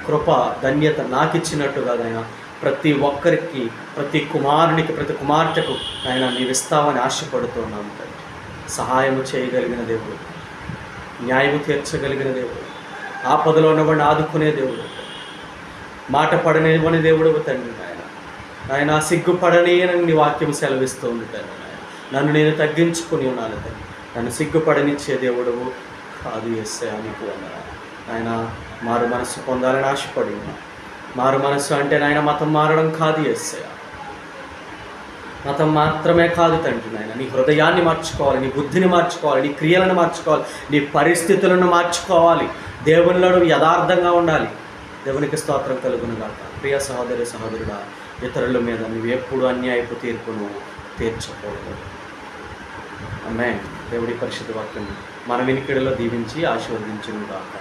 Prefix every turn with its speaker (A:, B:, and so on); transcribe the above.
A: కృప ధన్యత నాకు ఇచ్చినట్టుగా నాయన ప్రతి ఒక్కరికి, ప్రతి కుమారునికి, ప్రతి కుమార్తెకు నాయన నీవు ఇస్తావని ఆశపడుతున్నాము తండ్రి. సహాయము చేయగలిగిన దేవుడు, న్యాయము తీర్చగలిగిన దేవుడు, ఆపదలో ఉన్నవాడిని ఆదుకునే దేవుడు, మాట పడనివ్వని దేవుడు తండ్రి. నాయన సిగ్గుపడని నీ వాక్యం సెలవిస్తుంది తండ్రి. నన్ను నేను తగ్గించుకుని ఉన్నాను తండ్రి. నన్ను సిగ్గుపడనిచ్చే దేవుడు కాదు యేసయ్యా నీకు వందనాలు. ఆయన మారు మనస్సు పొందాలని ఆశపడి ఉన్నా. మారు మనస్సు అంటే నాయన మతం మారడం కాదు యేసయ్యా, మతం మాత్రమే కాదు తండ్రి. నాయన నీ హృదయాన్ని మార్చుకోవాలి, నీ బుద్ధిని మార్చుకోవాలి, నీ క్రియలను మార్చుకోవాలి, నీ పరిస్థితులను మార్చుకోవాలి. దేవునిలో యథార్థంగా ఉండాలి. దేవునికి స్తోత్రం కలుగును గాక. ప్రియ సహోదరి సహోదరుడా, ఇతరుల మీద నువ్వు ఎప్పుడు అన్యాయపు తీర్పును తీర్చకూడదు. ఆమేన్. దేవుడి పరిశుద్ధ వాక్యం మన వినికిడిలో దీవించి ఆశీర్వదించును గాక.